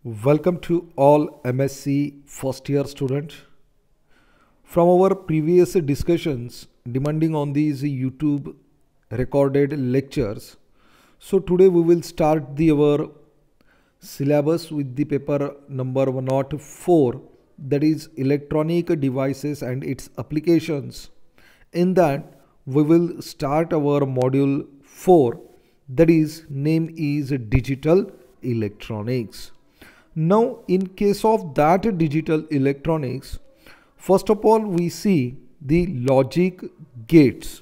Welcome to all MSc first year students. From our previous discussions demanding on these YouTube recorded lectures, so today we will start our syllabus with the paper number 104, that is electronic devices and its applications. In that we will start our module 4, that is name is digital electronics. Now in case of that digital electronics, first of all we see the logic gates.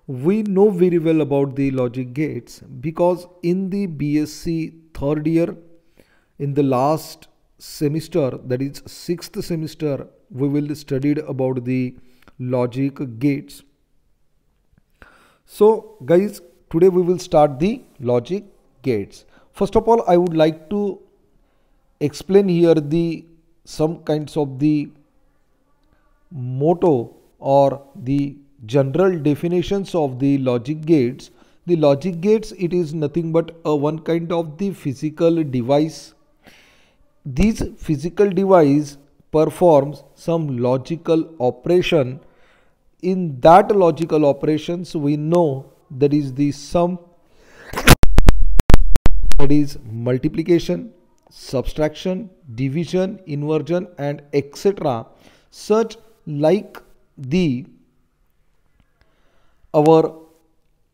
We know very well about the logic gates because in the BSc third year, in the last semester, that is 6th semester, we will studied about the logic gates. So guys, today we will start the logic gates. First of all, I would like to explain here some kinds of the motto or the general definitions of the logic gates. The logic gates, it is nothing but one kind of the physical device. This physical device performs some logical operation. In that logical operations, we know that is the sum, that is multiplication, subtraction, division, inversion and etc. such like our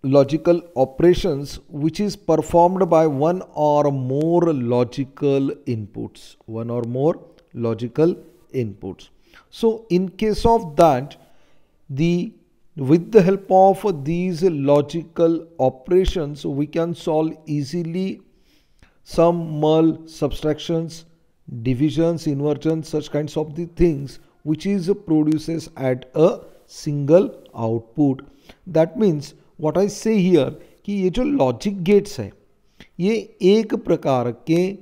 logical operations which is performed by one or more logical inputs. So in case of that, with the help of these logical operations, we can solve easily sum, mul, subtractions, divisions, inversions, such kinds of the things which is produces at a single output. That means what I say here कि ये जो logic gates है ये एक प्रकार के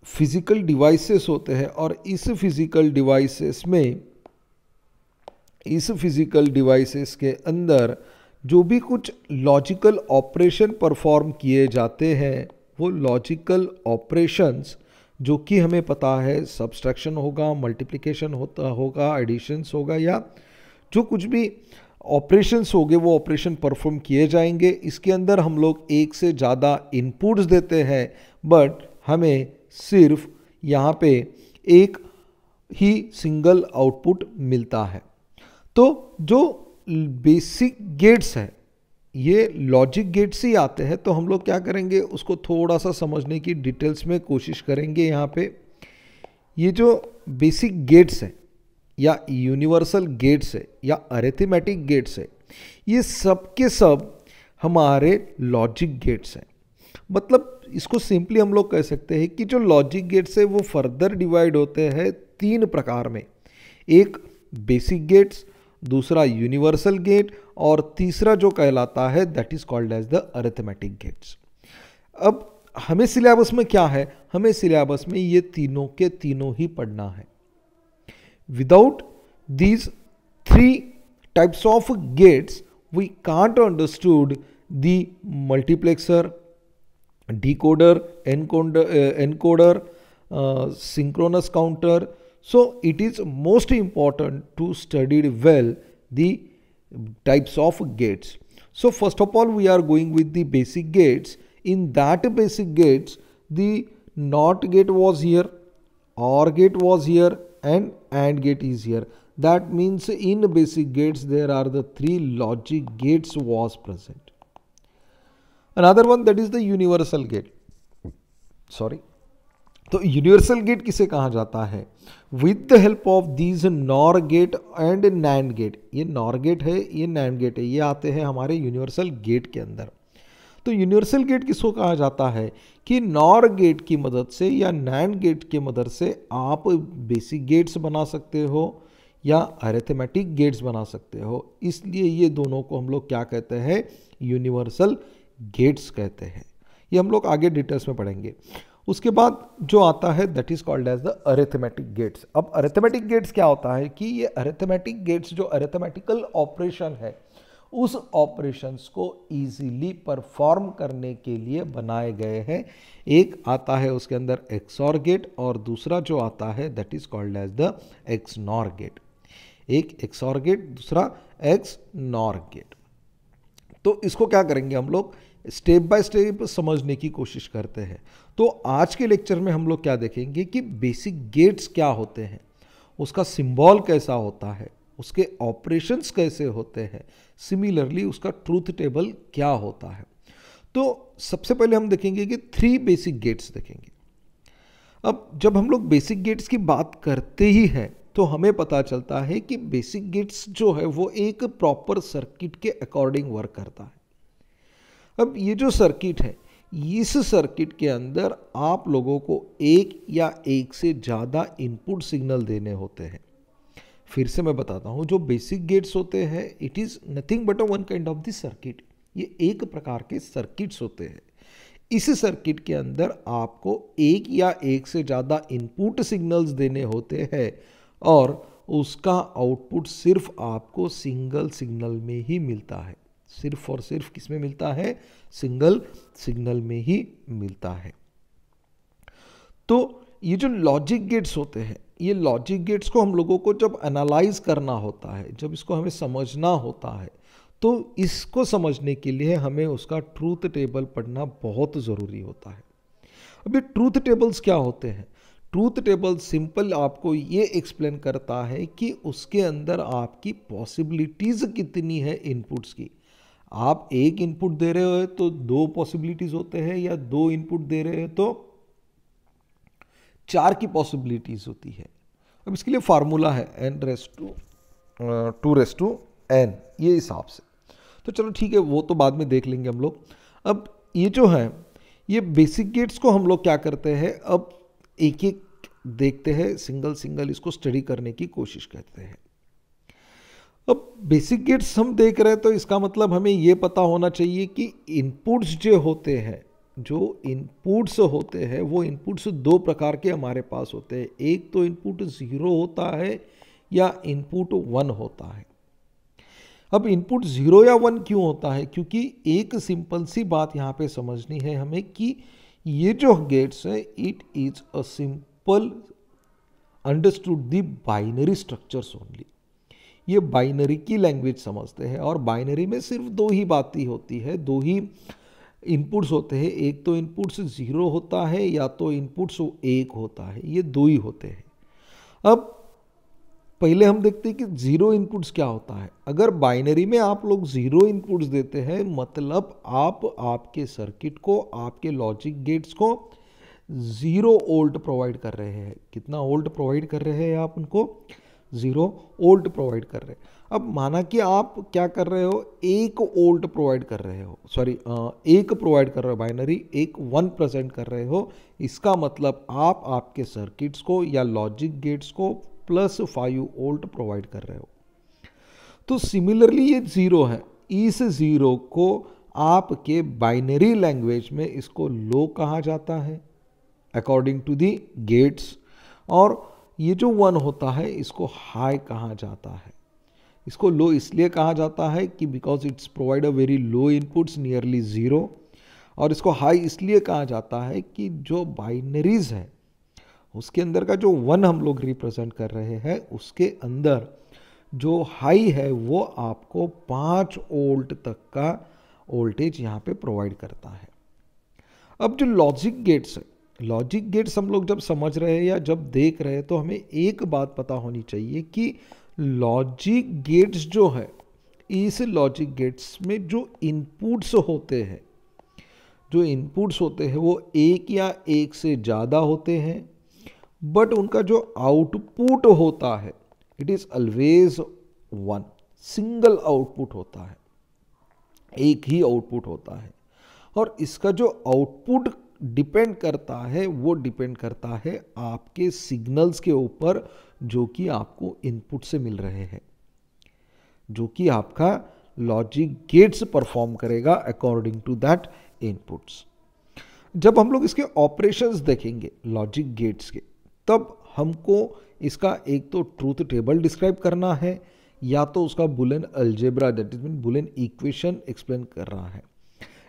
physical devices होते हैं और इस फिजिकल डिवाइसेस के अंदर जो भी कुछ लॉजिकल ऑपरेशन परफॉर्म किए जाते हैं, वो लॉजिकल ऑपरेशंस जो कि हमें पता है सब्सट्रैक्शन होगा, मल्टीप्लिकेशन होगा, एडिशंस होगा या जो कुछ भी ऑपरेशंस होंगे वो ऑपरेशन परफॉर्म किए जाएंगे. इसके अंदर हम लोग एक से ज़्यादा इनपुट्स देते हैं बट हमें सिर्फ यहाँ पे एक ही सिंगल आउटपुट मिलता है. तो जो बेसिक गेट्स है ये लॉजिक गेट्स ही आते हैं. तो हम लोग क्या करेंगे, उसको थोड़ा सा समझने की डिटेल्स में कोशिश करेंगे. यहाँ पे ये जो बेसिक गेट्स है या यूनिवर्सल गेट्स है या अरिथमेटिक गेट्स है, ये सब के सब हमारे लॉजिक गेट्स हैं. मतलब इसको सिंपली हम लोग कह सकते हैं कि जो लॉजिक गेट्स है वो फर्दर डिवाइड होते हैं 3 प्रकार में. एक बेसिक गेट्स, दूसरा यूनिवर्सल गेट और तीसरा जो कहलाता है that is called as the arithmetic gates. अब हमें सिलेबस में क्या है, हमें सिलेबस में ये तीनों के तीनों ही पढ़ना है. Without these 3 types of gates we can't understood the multiplexer, decoder, encoder, synchronous counter. So it is most important to study well the types of gates. So first of all we are going with the basic gates. In that basic gates, the NOT gate was here, OR gate was here and AND gate is here. That means in basic gates there are the 3 logic gates was present. Another one, that is the universal gate. तो universal gate किसे कहा जाता है, with the help of these NOR gate and NAND gate. ये NOR gate है, ये NAND gate है, ये आते हैं हमारे यूनिवर्सल गेट के अंदर. तो यूनिवर्सल गेट किसको कहा जाता है कि नॉर गेट की मदद से या नैंड गेट की मदद से आप बेसिक गेट्स बना सकते हो या अरिथमेटिक गेट्स बना सकते हो. इसलिए ये दोनों को हम लोग क्या कहते हैं, यूनिवर्सल गेट्स कहते हैं. ये हम लोग आगे डिटेल्स में पढ़ेंगे. उसके बाद जो आता है that is called as the arithmetic gates. अब अरिथमेटिक गेट्स क्या होता है कि ये अरिथमेटिक गेट्स जो अरिथमेटिकल ऑपरेशन है उस ऑपरेशंस को इजीली परफॉर्म करने के लिए बनाए गए हैं। एक आता है उसके अंदर एक्सऑर गेट और दूसरा जो आता है that is called as the XNOR gate. एक एक्सऑर गेट, दूसरा एक्सनॉर गेट। तो इसको क्या करेंगे हम लोग, स्टेप बाय स्टेप समझने की कोशिश करते हैं। तो आज के लेक्चर में हम लोग क्या देखेंगे कि बेसिक गेट्स क्या होते हैं, उसका सिंबल कैसा होता है, उसके ऑपरेशंस कैसे होते हैं, सिमिलरली उसका ट्रूथ टेबल क्या होता है। तो सबसे पहले हम देखेंगे कि 3 बेसिक गेट्स देखेंगे। अब जब हम लोग बेसिक गेट्स की बात करते ही हैं तो हमें पता चलता है कि बेसिक गेट्स जो है वो एक प्रॉपर सर्किट के अकॉर्डिंग वर्क करता है। अब ये जो सर्किट है, इस सर्किट के अंदर आप लोगों को एक या एक से ज़्यादा इनपुट सिग्नल देने होते हैं। फिर से मैं बताता हूँ, जो बेसिक गेट्स होते हैं it is nothing but a one kind of this circuit. ये एक प्रकार के सर्किट्स होते हैं। इस सर्किट के अंदर आपको एक या एक से ज़्यादा इनपुट सिग्नल्स देने होते हैं और उसका आउटपुट सिर्फ आपको सिंगल सिग्नल में ही मिलता है। सिर्फ और सिर्फ किस में मिलता है, सिंगल सिग्नल में ही मिलता है। तो ये जो लॉजिक गेट्स होते हैं, ये लॉजिक गेट्स को हम लोगों को जब एनालाइज करना होता है, जब इसको हमें समझना होता है, तो इसको समझने के लिए हमें उसका ट्रूथ टेबल पढ़ना बहुत ज़रूरी होता है। अब ये ट्रूथ टेबल्स क्या होते हैं? ट्रूथ टेबल सिंपल आपको ये एक्सप्लेन करता है कि उसके अंदर आपकी पॉसिबिलिटीज़ कितनी है इनपुट्स की। आप एक इनपुट दे रहे हो तो 2 पॉसिबिलिटीज़ होते हैं, या 2 इनपुट दे रहे हो तो 4 की पॉसिबिलिटीज़ होती है। अब इसके लिए फार्मूला है n/2n, ये हिसाब से। तो चलो ठीक है, वो तो बाद में देख लेंगे हम लोग। अब ये जो है, ये बेसिक गेट्स को हम लोग क्या करते हैं, अब एक एक देखते हैं, सिंगल सिंगल इसको स्टडी करने की कोशिश करते हैं। अब बेसिक गेट्स हम देख रहे हैं तो इसका मतलब हमें ये पता होना चाहिए कि इनपुट्स जो होते हैं, जो इनपुट्स होते हैं वो इनपुट्स 2 प्रकार के हमारे पास होते हैं। एक तो इनपुट 0 होता है या इनपुट 1 होता है। अब इनपुट 0 या 1 क्यों होता है? क्योंकि एक सिंपल सी बात यहाँ पे समझनी है हमें कि ये जो गेट्स है it is a simple understood the binary structures only. ये बाइनरी की लैंग्वेज समझते हैं और बाइनरी में सिर्फ 2 ही बातें होती है, 2 ही इनपुट्स होते हैं। एक तो इनपुट्स 0 होता है या तो इनपुट्स 1 होता है, ये 2 ही होते हैं। अब पहले हम देखते हैं कि 0 इनपुट्स क्या होता है। अगर बाइनरी में आप लोग 0 इनपुट्स देते हैं, मतलब आप आपके सर्किट को, आपके लॉजिक गेट्स को 0 वोल्ट प्रोवाइड कर रहे हैं। कितना वोल्ट प्रोवाइड कर रहे हैं आप उनको? 0 वोल्ट प्रोवाइड कर रहे हैं। अब माना कि आप क्या कर रहे हो, 1 वोल्ट प्रोवाइड कर रहे हो, सॉरी 1 प्रोवाइड कर रहे हो बाइनरी, 1 प्रेजेंट कर रहे हो। इसका मतलब आप आपके सर्किट्स को या लॉजिक गेट्स को +5 वोल्ट प्रोवाइड कर रहे हो। तो सिमिलरली ये 0 है, इस 0 को आपके बाइनरी लैंग्वेज में इसको लो कहा जाता है अकॉर्डिंग टू दी गेट्स, और ये जो 1 होता है इसको हाई कहा जाता है। इसको लो इसलिए कहा जाता है कि because it's provide a very low inputs nearly 0, और इसको हाई इसलिए कहा जाता है कि जो बाइनरीज है उसके अंदर का जो 1 हम लोग रिप्रेजेंट कर रहे हैं, उसके अंदर जो हाई है वो आपको 5 वोल्ट तक का वोल्टेज यहाँ पे प्रोवाइड करता है। अब जो लॉजिक गेट्स है, लॉजिक गेट्स हम लोग जब समझ रहे हैं या जब देख रहे हैं तो हमें एक बात पता होनी चाहिए कि लॉजिक गेट्स जो है, इस लॉजिक गेट्स में जो इनपुट्स होते हैं, जो इनपुट्स होते हैं वो 1 या 1 से ज़्यादा होते हैं, बट उनका जो आउटपुट होता है it is always 1, single output होता है, एक ही आउटपुट होता है। और इसका जो आउटपुट डिपेंड करता है वो डिपेंड करता है आपके सिग्नल्स के ऊपर जो कि आपको इनपुट से मिल रहे हैं, जो कि आपका लॉजिक गेट्स परफॉर्म करेगा अकॉर्डिंग टू दैट इनपुट्स। जब हम लोग इसके ऑपरेशंस देखेंगे लॉजिक गेट्स के, तब हमको इसका एक तो ट्रूथ टेबल डिस्क्राइब करना है या तो उसका Boolean algebra that is mean Boolean equation explain कर रहा है।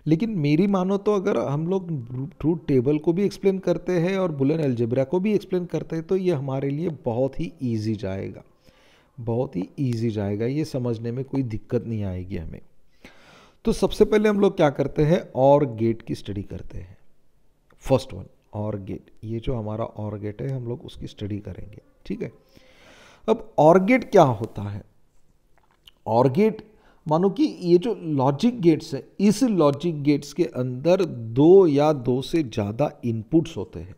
लेकिन मेरी मानो तो अगर हम लोग ट्रूथ टेबल को भी एक्सप्लेन करते हैं और बुलियन अलजेब्रा को भी एक्सप्लेन करते हैं तो ये हमारे लिए बहुत ही ईजी जाएगा, बहुत ही ईजी जाएगा, ये समझने में कोई दिक्कत नहीं आएगी हमें। तो सबसे पहले हम लोग क्या करते हैं, और गेट की स्टडी करते हैं। फर्स्ट वन और गेट, ये जो हमारा और गेट है हम लोग उसकी स्टडी करेंगे, ठीक है। अब और गेट क्या होता है, और गेट मानो कि ये जो लॉजिक गेट्स है, इस लॉजिक गेट्स के अंदर दो या दो से ज़्यादा इनपुट्स होते हैं।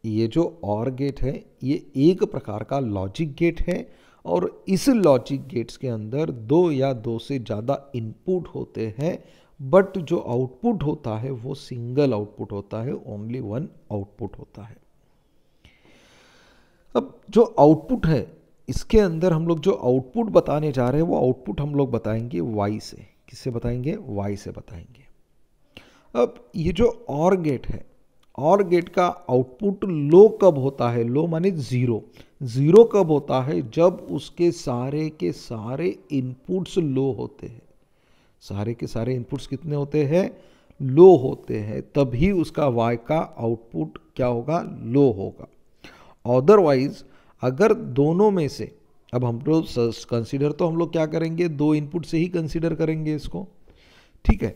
ये जो और गेट है ये एक प्रकार का लॉजिक गेट है और इस लॉजिक गेट्स के अंदर दो या दो से ज़्यादा इनपुट होते हैं, बट जो आउटपुट होता है वो सिंगल आउटपुट होता है, ओनली वन आउटपुट होता है। अब जो आउटपुट है इसके अंदर हम लोग जो आउटपुट बताने जा रहे हैं वो आउटपुट हम लोग बताएंगे y से। किससे बताएंगे, y से बताएंगे। अब ये जो और गेट है, और गेट का आउटपुट लो कब होता है, लो माने जीरो। जीरो कब होता है, जब उसके सारे के सारे इनपुट्स लो होते हैं। सारे के सारे इनपुट्स कितने होते हैं, लो होते हैं, तभी उसका y का आउटपुट क्या होगा, लो होगा। अदरवाइज अगर दोनों में से, अब हम लोग कंसीडर तो हम लोग क्या करेंगे, दो इनपुट से ही कंसीडर करेंगे इसको, ठीक है।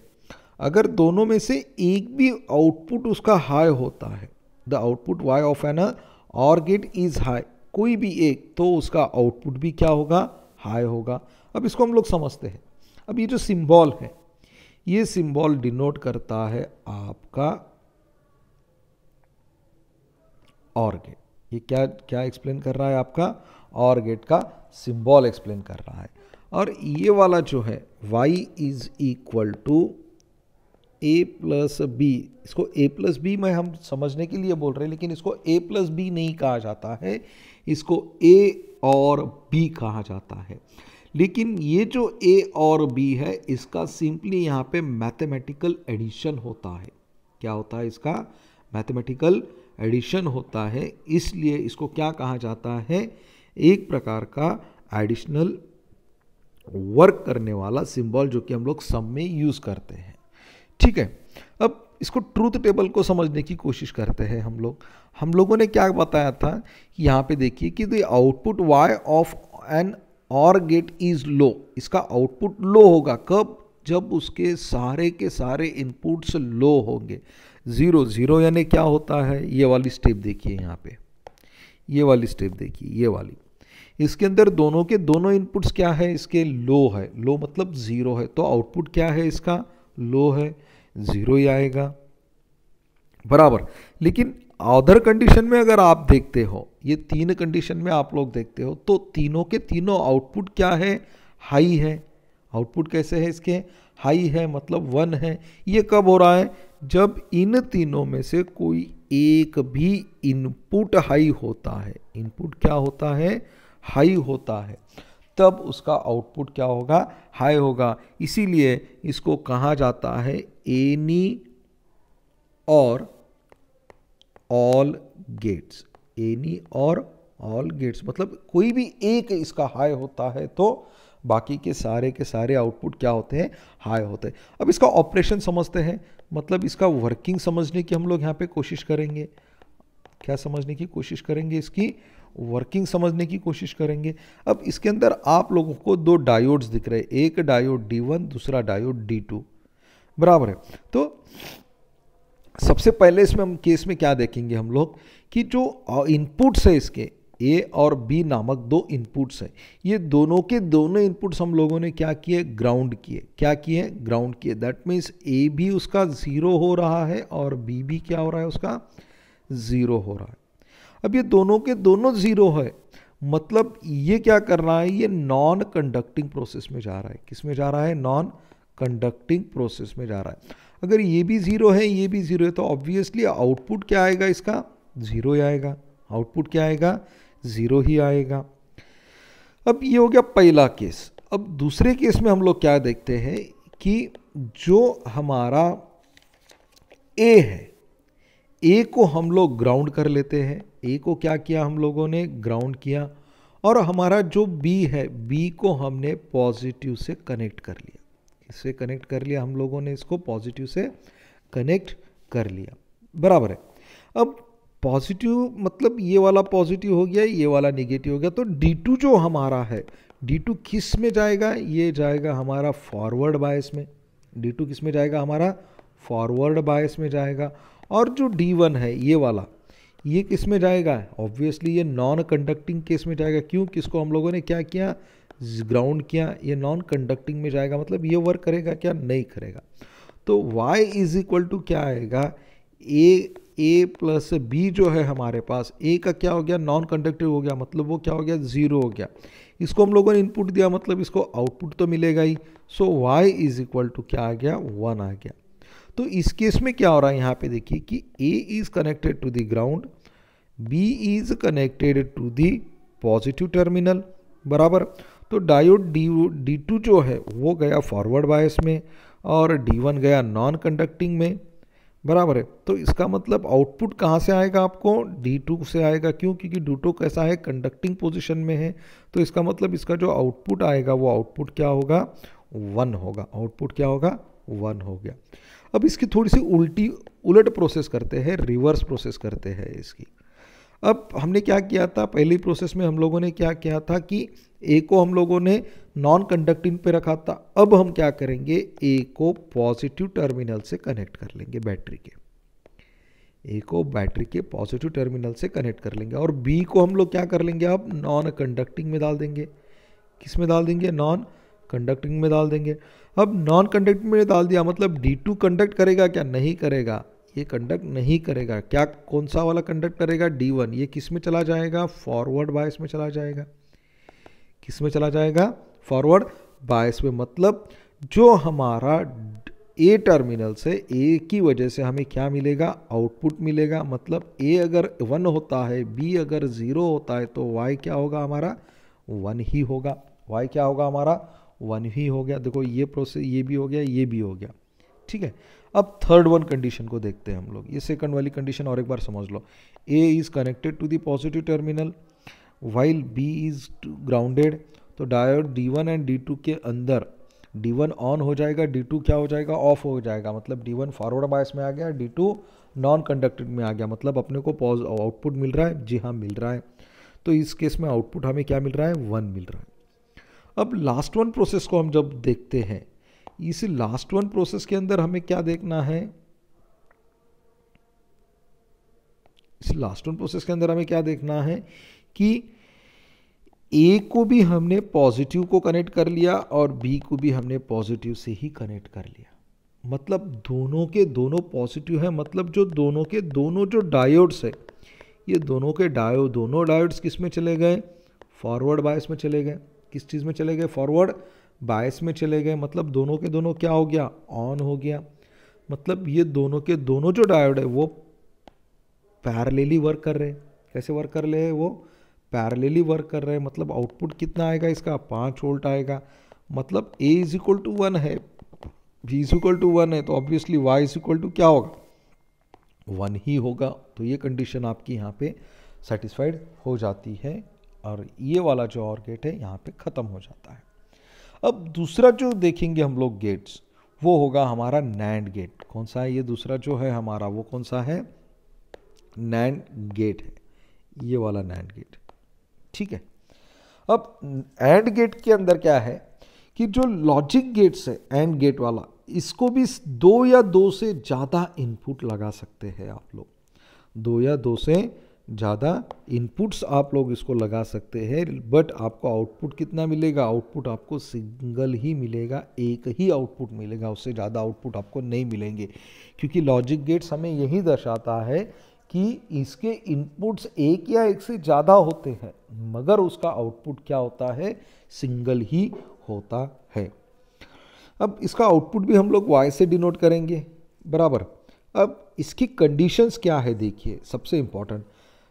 अगर दोनों में से एक भी आउटपुट उसका हाई होता है, the output y of an OR gate is high, कोई भी एक, तो उसका आउटपुट भी क्या होगा, हाई होगा। अब इसको हम लोग समझते हैं। अब ये जो सिंबल है, ये सिंबल डिनोट करता है आपका और गेट। ये क्या क्या एक्सप्लेन कर रहा है, आपका और गेट का सिंबल एक्सप्लेन कर रहा है। और ये वाला जो है y is equal to a plus B, इसको a प्लस बी में हम समझने के लिए बोल रहे हैं, लेकिन इसको a प्लस बी नहीं कहा जाता है, इसको a और b कहा जाता है। लेकिन ये जो a और b है इसका सिंपली यहाँ पे मैथमेटिकल एडिशन होता है। क्या होता है इसका, मैथमेटिकल एडिशन होता है, इसलिए इसको क्या कहा जाता है, एक प्रकार का एडिशनल वर्क करने वाला सिंबल जो कि हम लोग सम में यूज करते हैं, ठीक है। अब इसको ट्रूथ टेबल को समझने की कोशिश करते हैं हम लोगों ने क्या बताया था, यहाँ पे देखिए कि the output y of an OR gate is low, इसका आउटपुट लो होगा कब, जब उसके सारे के सारे इनपुट्स लो होंगे। जीरो जीरो यानी क्या होता है, ये वाली स्टेप देखिए, यहाँ पे ये वाली स्टेप देखिए, ये वाली, इसके अंदर दोनों के दोनों इनपुट्स क्या है, इसके लो है, लो मतलब जीरो है, तो आउटपुट क्या है इसका, लो है, जीरो ही आएगा, बराबर। लेकिन अदर कंडीशन में अगर आप देखते हो, ये तीन कंडीशन में आप लोग देखते हो, तो तीनों के तीनों आउटपुट क्या है, हाई है। आउटपुट कैसे है इसके, हाई है, मतलब 1 है। ये कब हो रहा है, जब इन तीनों में से कोई एक भी इनपुट हाई होता है, इनपुट क्या होता है, हाई होता है, तब उसका आउटपुट क्या होगा, हाई होगा। इसीलिए इसको कहा जाता है एनी और ऑल गेट्स, एनी और ऑल गेट्स, मतलब कोई भी एक इसका हाई होता है तो बाकी के सारे आउटपुट क्या होते हैं, हाई होते हैं। अब इसका ऑपरेशन समझते हैं, मतलब इसका वर्किंग समझने की हम लोग यहाँ पे कोशिश करेंगे। क्या समझने की कोशिश करेंगे, इसकी वर्किंग समझने की कोशिश करेंगे। अब इसके अंदर आप लोगों को दो डायोड्स दिख रहे हैं, एक डायोड D1, दूसरा डायोड D2, बराबर है। तो सबसे पहले इसमें हम केस में क्या देखेंगे हम लोग, कि जो इनपुट्स है इसके A और B नामक दो इनपुट्स है, ये दोनों के दोनों इनपुट्स हम लोगों ने क्या किए, ग्राउंड किए। क्या किए, ग्राउंड किए। दैट मीन्स A भी उसका 0 हो रहा है और B भी क्या हो रहा है, उसका 0 हो रहा है। अब ये दोनों के दोनों 0 है, मतलब ये क्या कर रहा है, ये नॉन कंडक्टिंग प्रोसेस में जा रहा है। किस में जा रहा है, नॉन कंडक्टिंग प्रोसेस में जा रहा है। अगर ये भी 0 है, ये भी 0 है, तो ऑब्वियसली आउटपुट क्या आएगा, इसका 0 ही आएगा। आउटपुट क्या आएगा, 0 ही आएगा। अब ये हो गया पहला केस। अब दूसरे केस में हम लोग क्या देखते हैं कि जो हमारा A है, A को हम लोग ग्राउंड कर लेते हैं। A को क्या किया हम लोगों ने, ग्राउंड किया। और हमारा जो बी है, बी को हमने पॉजिटिव से कनेक्ट कर लिया, इससे कनेक्ट कर लिया हम लोगों ने, इसको पॉजिटिव से कनेक्ट कर लिया, बराबर है। अब पॉजिटिव मतलब ये वाला पॉजिटिव हो गया, ये वाला नेगेटिव हो गया, तो D2 जो हमारा है, D2 किस में जाएगा, ये जाएगा हमारा फॉरवर्ड बायस में। D2 किस में जाएगा, हमारा फॉरवर्ड बायस में जाएगा। और जो D1 है ये वाला, ये किस में जाएगा, ऑब्वियसली ये नॉन कंडक्टिंग केस में जाएगा। क्यों, किसको हम लोगों ने क्या किया, ग्राउंड किया, ये नॉन कंडक्टिंग में जाएगा, मतलब ये वर्क करेगा क्या, नहीं करेगा। तो y इज इक्वल टू क्या आएगा, ए प्लस बी जो है हमारे पास, ए का क्या हो गया, नॉन कंडक्टिव हो गया, मतलब वो क्या हो गया, 0 हो गया। इसको हम लोगों ने इनपुट दिया, मतलब इसको आउटपुट तो मिलेगा ही। सो y इज इक्वल टू क्या आ गया, 1 आ गया। तो इस केस में क्या हो रहा है, यहाँ पे देखिए कि A is connected to the ground, B is connected to the positive terminal, बराबर। तो डायोड D2 जो है वो गया फॉरवर्ड बायस में और D1 गया नॉन कंडक्टिंग में, बराबर है। तो इसका मतलब आउटपुट कहाँ से आएगा, आपको D2 से आएगा। क्यों, क्योंकि D2 कैसा है, कंडक्टिंग पोजीशन में है। तो इसका मतलब इसका जो आउटपुट आएगा वो आउटपुट क्या होगा, 1 होगा। आउटपुट क्या होगा, 1 हो गया। अब इसकी थोड़ी सी उलट प्रोसेस करते हैं, रिवर्स प्रोसेस करते हैं इसकी। अब हमने क्या किया था, पहली प्रोसेस में हम लोगों ने क्या किया था कि ए को हम लोगों ने नॉन कंडक्टिंग पे रखा था। अब हम क्या करेंगे, ए को पॉजिटिव टर्मिनल से कनेक्ट कर लेंगे, बैटरी के, ए को बैटरी के पॉजिटिव टर्मिनल से कनेक्ट कर लेंगे। और बी को हम लोग क्या कर लेंगे, अब नॉन कंडक्टिंग में डाल देंगे। किस में डाल देंगे, नॉन कंडक्टिंग में डाल देंगे। अब नॉन कंडक्टिंग में डाल दिया, मतलब D2 कंडक्ट करेगा क्या, नहीं करेगा, ये कंडक्ट नहीं करेगा। क्या, कौन सा वाला कंडक्ट करेगा, D1। ये किस में चला जाएगा, फॉरवर्ड बायस में चला जाएगा। किस में चला जाएगा, फॉरवर्ड बायस में। मतलब जो हमारा ए टर्मिनल से, ए की वजह से हमें क्या मिलेगा, आउटपुट मिलेगा। मतलब ए अगर 1 होता है, बी अगर 0 होता है, तो y क्या होगा हमारा, 1 ही होगा। y क्या होगा हमारा, 1 ही हो गया। देखो ये प्रोसेस, ये भी हो गया, ये भी हो गया, ठीक है। अब थर्ड वन कंडीशन को देखते हैं हम लोग। ये सेकंड वाली कंडीशन और एक बार समझ लो। A is connected to the positive terminal while B is grounded. तो डायोड D1 एंड D2 के अंदर D1 ऑन हो जाएगा, D2 क्या हो जाएगा, ऑफ हो जाएगा। मतलब D1 फॉरवर्ड बायस में आ गया, D2 नॉन कंडक्टेड में आ गया। मतलब अपने को आउटपुट मिल रहा है, जी हाँ मिल रहा है। तो इस केस में आउटपुट हमें क्या मिल रहा है, 1 मिल रहा है। अब लास्ट वन प्रोसेस को हम जब देखते हैं, इस लास्ट वन प्रोसेस के अंदर हमें क्या देखना है, इस लास्ट वन प्रोसेस के अंदर हमें क्या देखना है कि ए को भी हमने पॉजिटिव को कनेक्ट कर लिया और बी को भी हमने पॉजिटिव से ही कनेक्ट कर लिया। मतलब दोनों के दोनों पॉजिटिव है। मतलब जो दोनों के दोनों जो डायोड्स है, ये दोनों के दोनों डायोड्स किस में चले गए, फॉरवर्ड बायस में चले गए। किस चीज़ में चले गए, फॉरवर्ड बायस में चले गए। मतलब दोनों के दोनों क्या हो गया, ऑन हो गया। मतलब ये दोनों के दोनों जो डायोड है वो पैरेलली वर्क कर रहे हैं। कैसे वर्क कर रहे हैं, वो पैरेलली वर्क कर रहे हैं। मतलब आउटपुट कितना आएगा इसका, 5 वोल्ट आएगा। मतलब A इज इक्वल टू 1 है, V इज इक्वल टू 1 है, तो obviously Y is equal to क्या होगा, 1 ही होगा। तो ये कंडीशन आपकी यहाँ पे सेटिस्फाइड हो जाती है और ये वाला जो और गेट है यहाँ पे ख़त्म हो जाता है। अब दूसरा जो देखेंगे हम लोग गेट्स, वो होगा हमारा नैंड गेट। कौन सा है ये दूसरा जो है हमारा, वो कौन सा है, नैंड गेट है, ये वाला नैंड गेट, ठीक है। अब एंड गेट के अंदर क्या है कि जो लॉजिक गेट्स है, एंड गेट वाला, इसको भी 2 या 2 से ज़्यादा इनपुट लगा सकते हैं आप लोग। 2 या 2 से ज़्यादा इनपुट्स आप लोग इसको लगा सकते हैं। बट आपको आउटपुट कितना मिलेगा, आउटपुट आपको सिंगल ही मिलेगा, एक ही आउटपुट मिलेगा, उससे ज़्यादा आउटपुट आपको नहीं मिलेंगे। क्योंकि लॉजिक गेट्स हमें यही दर्शाता है कि इसके इनपुट्स एक या एक से ज़्यादा होते हैं, मगर उसका आउटपुट क्या होता है, सिंगल ही होता है। अब इसका आउटपुट भी हम लोग Y से डिनोट करेंगे, बराबर। अब इसकी कंडीशंस क्या है देखिए, सबसे इम्पॉर्टेंट।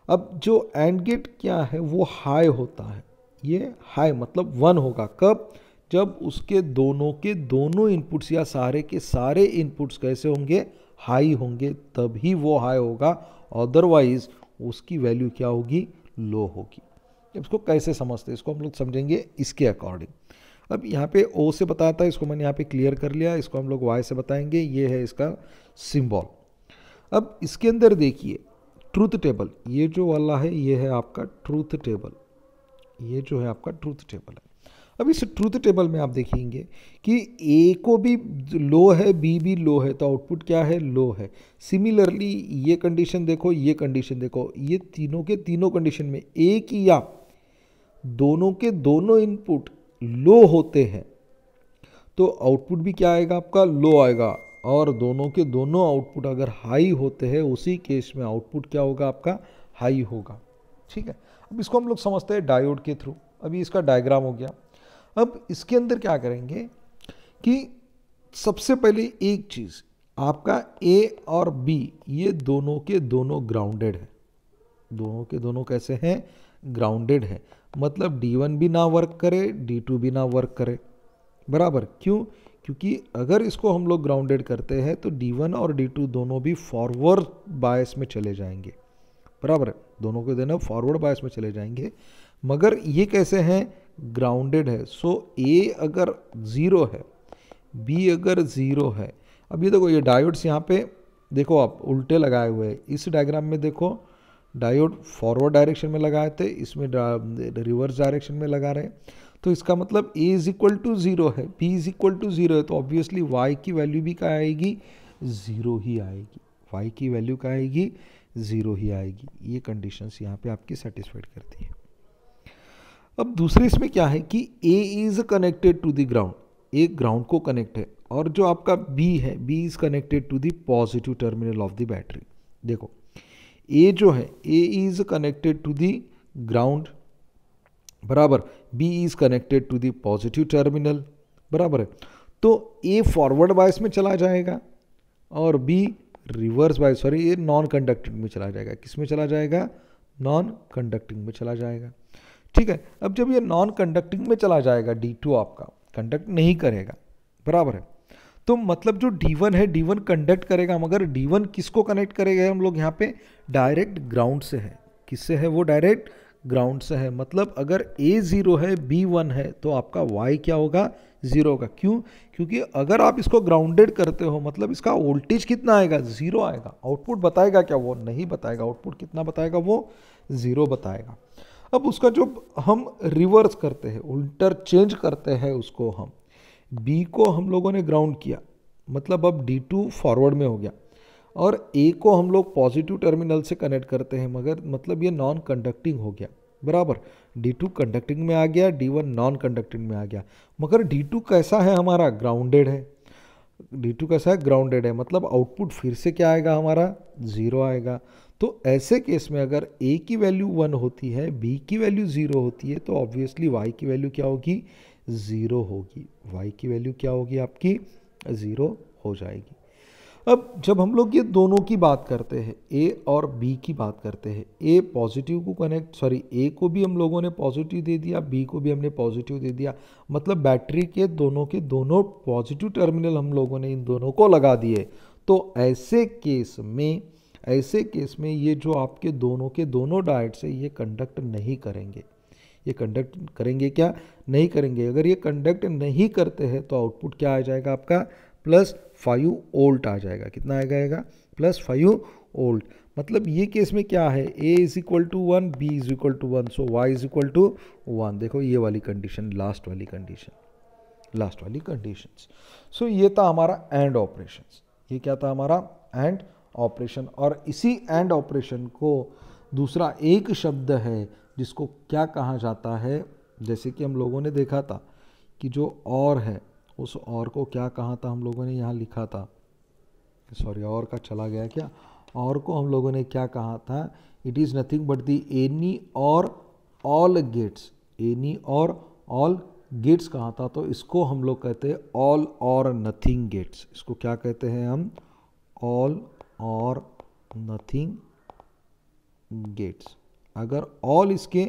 अब जो एंड गेट क्या है वो हाई होता है, ये हाई मतलब 1 होगा। कब, जब उसके दोनों के दोनों इनपुट्स या सारे के सारे इनपुट्स कैसे होंगे, हाई होंगे, तभी वो हाई होगा। अदरवाइज उसकी वैल्यू क्या होगी, लो होगी। इसको कैसे समझते हैं, इसको हम लोग समझेंगे इसके अकॉर्डिंग। अब यहाँ पे ओ से बताया था, इसको मैंने यहाँ पे क्लियर कर लिया, इसको हम लोग वाई से बताएंगे, ये है इसका सिंबल। अब इसके अंदर देखिए ट्रूथ टेबल, ये जो वाला है ये है आपका ट्रूथ टेबल, ये जो है आपका ट्रूथ टेबल है। अब इस ट्रूथ टेबल में आप देखेंगे कि ए को भी लो है, बी भी लो है, तो आउटपुट क्या है, लो है। सिमिलरली ये कंडीशन देखो, ये कंडीशन देखो, ये तीनों के तीनों कंडीशन में एक या दोनों के दोनों इनपुट लो होते हैं तो आउटपुट भी क्या आएगा, आपका लो आएगा। और दोनों के दोनों आउटपुट अगर हाई होते हैं, उसी केस में आउटपुट क्या होगा, आपका हाई होगा। ठीक है, अब इसको हम लोग समझते हैं डायोड के थ्रू। अभी इसका डायग्राम हो गया। अब इसके अंदर क्या करेंगे कि सबसे पहले एक चीज़, आपका ए और बी ये दोनों के दोनों ग्राउंडेड है, दोनों के दोनों कैसे हैं, ग्राउंडेड है। मतलब D1 भी ना वर्क करे, D2 भी ना वर्क करे, बराबर। क्यों, क्योंकि अगर इसको हम लोग ग्राउंडेड करते हैं तो D1 और D2 दोनों भी फॉरवर्ड बायस में चले जाएंगे, बराबर है, दोनों के दोनों फॉरवर्ड बायस में चले जाएंगे। मगर ये कैसे हैं, ग्राउंडेड है। सो ए अगर ज़ीरो है, बी अगर ज़ीरो है, अब ये देखो ये डायोड्स यहाँ पे देखो आप उल्टे लगाए हुए हैं। इस डायग्राम में देखो डायोड फॉरवर्ड डायरेक्शन में लगाए थे, इसमें रिवर्स डायरेक्शन में लगा रहे हैं। तो इसका मतलब A is equal to zero है, B is equal to zero है, तो ऑब्वियसली Y की वैल्यू भी क्या आएगी, ज़ीरो ही आएगी। Y की वैल्यू क्या आएगी, ज़ीरो ही आएगी। ये कंडीशंस यहाँ पे आपकी सेटिस्फाइड करती है। अब दूसरे इसमें क्या है कि A is connected to the ground, A ground को कनेक्ट है, और जो आपका B है, B is connected to the positive terminal of the battery. देखो A जो है, A is connected to the ground, बराबर, B is connected to the positive terminal, बराबर है। तो A फॉरवर्ड बायस में चला जाएगा और B रिवर्स बायस, सॉरी ये नॉन कंडक्टिंग में चला जाएगा। किस में चला जाएगा, नॉन कंडक्टिंग में चला जाएगा। ठीक है, अब जब ये नॉन कंडक्टिंग में चला जाएगा, D2 आपका कंडक्ट नहीं करेगा, बराबर है। तो मतलब जो D1 है, D1 कंडक्ट करेगा, मगर D1 किसको कनेक्ट करेगा, हम लोग यहाँ पे डायरेक्ट ग्राउंड से है। किससे है, वो डायरेक्ट ग्राउंड से है। मतलब अगर A 0 है, B 1 है, तो आपका Y क्या होगा, 0 होगा। क्यों, क्योंकि अगर आप इसको ग्राउंडेड करते हो मतलब इसका वोल्टेज कितना आएगा, 0 आएगा। आउटपुट बताएगा क्या, वो नहीं बताएगा। आउटपुट कितना बताएगा, वो 0 बताएगा। अब उसका जो हम रिवर्स करते हैं, इंटरचेंज करते हैं, उसको हम B को हम लोगों ने ग्राउंड किया, मतलब अब D2 फॉरवर्ड में हो गया, और A को हम लोग पॉजिटिव टर्मिनल से कनेक्ट करते हैं, मगर मतलब ये नॉन कंडक्टिंग हो गया, बराबर। D2 कंडक्टिंग में आ गया, D1 नॉन कंडक्टिंग में आ गया। मगर D2 कैसा है हमारा, ग्राउंडेड है। D2 कैसा है, ग्राउंडेड है, मतलब आउटपुट फिर से क्या आएगा हमारा, 0 आएगा। तो ऐसे केस में अगर A की वैल्यू 1 होती है, B की वैल्यू 0 होती है, तो ऑब्वियसली Y की वैल्यू क्या होगी, 0 होगी। Y की वैल्यू क्या होगी, आपकी 0 हो जाएगी। अब जब हम लोग ये दोनों की बात करते हैं, A और B की बात करते हैं, A पॉजिटिव को कनेक्ट, सॉरी A को भी हम लोगों ने पॉजिटिव दे दिया, B को भी हमने पॉजिटिव दे दिया, मतलब बैटरी के दोनों पॉजिटिव टर्मिनल हम लोगों ने इन दोनों को लगा दिए। तो ऐसे केस में ये जो आपके दोनों के दोनों डायोड्स है, ये कंडक्ट नहीं करेंगे। ये कंडक्ट करेंगे क्या, नहीं करेंगे। अगर ये कंडक्ट नहीं करते हैं तो आउटपुट क्या आ जाएगा आपका, +5 वोल्ट आ जाएगा। कितना आ जाएगा, +5 वोल्ट। मतलब ये केस में क्या है, A is equal to 1, B is equal to 1, so Y is equal to 1। देखो ये वाली कंडीशन, लास्ट वाली कंडीशन। सो ये था हमारा एंड ऑपरेशन। ये क्या था हमारा, एंड ऑपरेशन। और इसी एंड ऑपरेशन को दूसरा एक शब्द है जिसको क्या कहा जाता है, जैसे कि हम लोगों ने देखा था कि जो और है, उस और को क्या कहा था, हम लोगों ने यहाँ लिखा था, सॉरी और का चला गया क्या, और को हम लोगों ने क्या कहा था, it is nothing but the any और ऑल गेट्स, एनी और ऑल गेट्स कहा था। तो इसको हम लोग कहते हैं ऑल और नथिंग गेट्स। इसको क्या कहते हैं हम, ऑल और नथिंग गेट्स। अगर ऑल इसके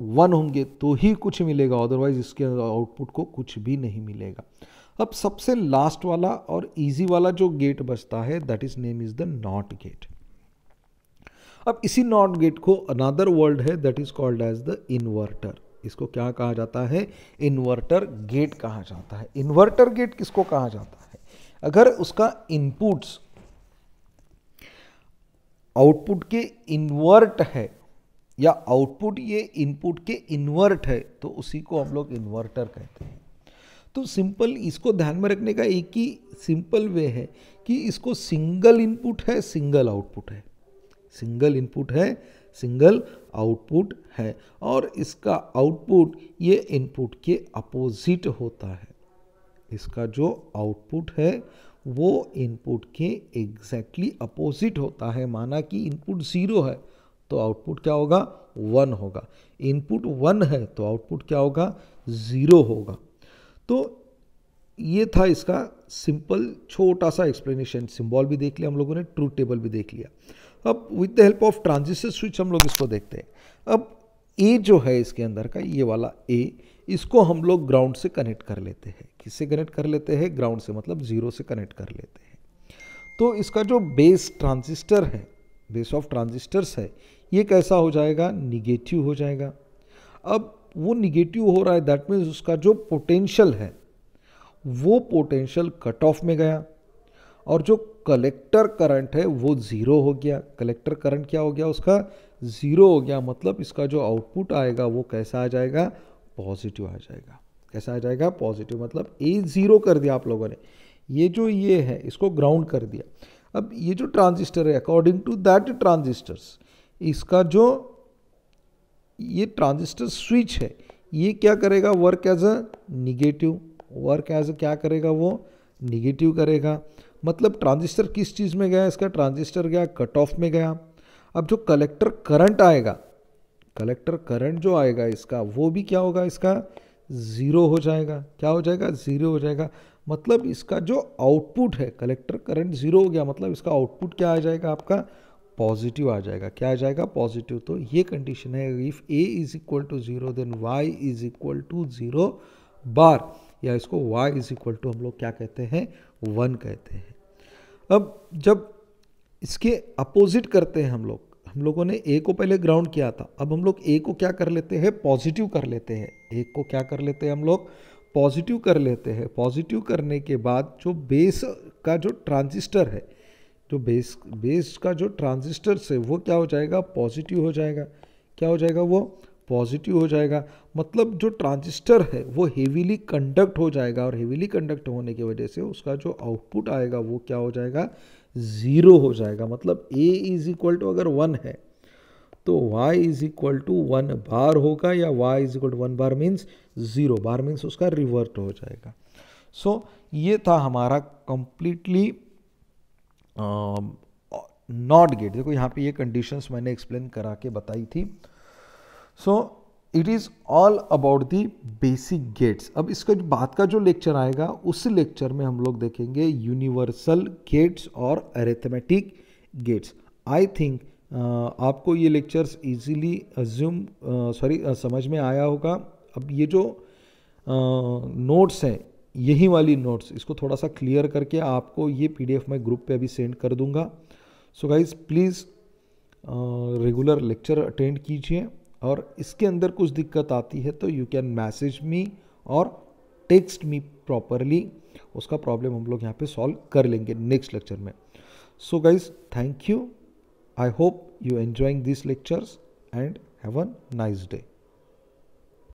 1 होंगे तो ही कुछ मिलेगा, अदरवाइज इसके आउटपुट को कुछ भी नहीं मिलेगा। अब सबसे लास्ट वाला और इजी वाला जो गेट बचता है, that is name is the not gate. अब इसी नॉट गेट को अनदर वर्ड है that is called as the inverter. इसको क्या कहा जाता है? इन्वर्टर गेट कहा जाता है। इन्वर्टर गेट किसको कहा जाता है? अगर उसका इनपुट्स आउटपुट के इन्वर्ट है या आउटपुट ये इनपुट के इन्वर्ट है तो उसी को हम लोग इन्वर्टर कहते हैं। तो सिंपल इसको ध्यान में रखने का एक ही सिंपल वे है कि इसको सिंगल इनपुट है, सिंगल आउटपुट है, सिंगल इनपुट है, सिंगल आउटपुट है, और इसका आउटपुट ये इनपुट के अपोजिट होता है। इसका जो आउटपुट है वो इनपुट के एग्जैक्टली अपोजिट होता है। माना कि इनपुट 0 है तो आउटपुट क्या होगा? 1 होगा। इनपुट 1 है तो आउटपुट क्या होगा? 0 होगा। तो ये था इसका सिंपल छोटा सा एक्सप्लेनेशन। सिंबल भी देख लिया हम लोगों ने, ट्रूथ टेबल भी देख लिया। अब with the help of transistor switch हम लोग इसको देखते हैं। अब ए जो है इसके अंदर का ये वाला ए, इसको हम लोग ग्राउंड से कनेक्ट कर लेते हैं। किससे कनेक्ट कर लेते हैं? ग्राउंड से, मतलब 0 से कनेक्ट कर लेते हैं। तो इसका जो बेस ट्रांजिस्टर है, बेस ऑफ ट्रांजिस्टर्स है, ये कैसा हो जाएगा? निगेटिव हो जाएगा। अब वो निगेटिव हो रहा है, दैट मीन्स उसका जो पोटेंशियल है वो पोटेंशियल कट ऑफ में गया, और जो कलेक्टर करंट है वो 0 हो गया। कलेक्टर करंट क्या हो गया? उसका 0 हो गया। मतलब इसका जो आउटपुट आएगा वो कैसा आ जाएगा? पॉजिटिव आ जाएगा। कैसा आ जाएगा? पॉजिटिव। मतलब ए 0 कर दिया आप लोगों ने, ये जो ये है इसको ग्राउंड कर दिया। अब ये जो ट्रांजिस्टर है, अकॉर्डिंग टू दैट ट्रांजिस्टर्स, इसका जो ये ट्रांजिस्टर स्विच है ये क्या करेगा? Work as a negative. Work as क्या करेगा? वो निगेटिव करेगा। मतलब ट्रांजिस्टर किस चीज़ में गया? इसका ट्रांजिस्टर गया कट ऑफ में गया। अब जो कलेक्टर करंट आएगा, कलेक्टर करंट जो आएगा इसका, वो भी क्या होगा? इसका 0 हो जाएगा। क्या हो जाएगा? 0 हो जाएगा। मतलब इसका जो आउटपुट है, कलेक्टर करंट 0 हो गया, मतलब इसका आउटपुट क्या आ जाएगा? आपका पॉजिटिव आ जाएगा। क्या आ जाएगा? पॉजिटिव। तो ये कंडीशन है, if A is equal to 0 then Y is equal to 0 bar, या इसको y इज इक्वल टू हम लोग क्या कहते हैं? 1 कहते हैं। अब जब इसके अपोजिट करते हैं हम लोगों ने ए को पहले ग्राउंड किया था, अब हम लोग ए को क्या कर लेते हैं? पॉजिटिव कर लेते हैं। ए को क्या कर लेते हैं हम लोग? पॉजिटिव कर लेते हैं। पॉजिटिव करने के बाद जो बेस का जो ट्रांजिस्टर है, जो बेस का जो ट्रांजिस्टर है वो क्या हो जाएगा? पॉजिटिव हो जाएगा। क्या हो जाएगा? वो पॉजिटिव हो जाएगा। मतलब जो ट्रांजिस्टर है वो हेवीली कंडक्ट हो जाएगा, और हेवीली कंडक्ट होने की वजह से उसका जो आउटपुट आएगा वो क्या हो जाएगा? 0 हो जाएगा। मतलब a इज इक्वल टू अगर 1 है तो y is equal to 1 bar होगा, या y is equal to 1 bar means 0 bar means उसका रिवर्ट हो जाएगा। सो ये था हमारा कंप्लीटली नॉट गेट। देखो यहाँ पे ये कंडीशंस मैंने एक्सप्लेन करा के बताई थी। So it is all about the basic gates. अब इसका जो बाद का जो लेक्चर आएगा उस लेक्चर में हम लोग देखेंगे यूनिवर्सल गेट्स और अरिथमेटिक गेट्स। आई थिंक आपको ये लेक्चर्स इजीली समझ में आया होगा। अब ये जो नोट्स हैं, यही वाली नोट्स, इसको थोड़ा सा क्लियर करके आपको ये PDF मैं ग्रुप पे अभी सेंड कर दूंगा। So guys please regular lecture attend कीजिए, और इसके अंदर कुछ दिक्कत आती है तो यू कैन मैसेज मी और टेक्स्ट मी प्रॉपरली। उसका प्रॉब्लम हम लोग यहाँ पे सॉल्व कर लेंगे नेक्स्ट लेक्चर में। So guys thank you. I hope you enjoying this lectures and have a nice day.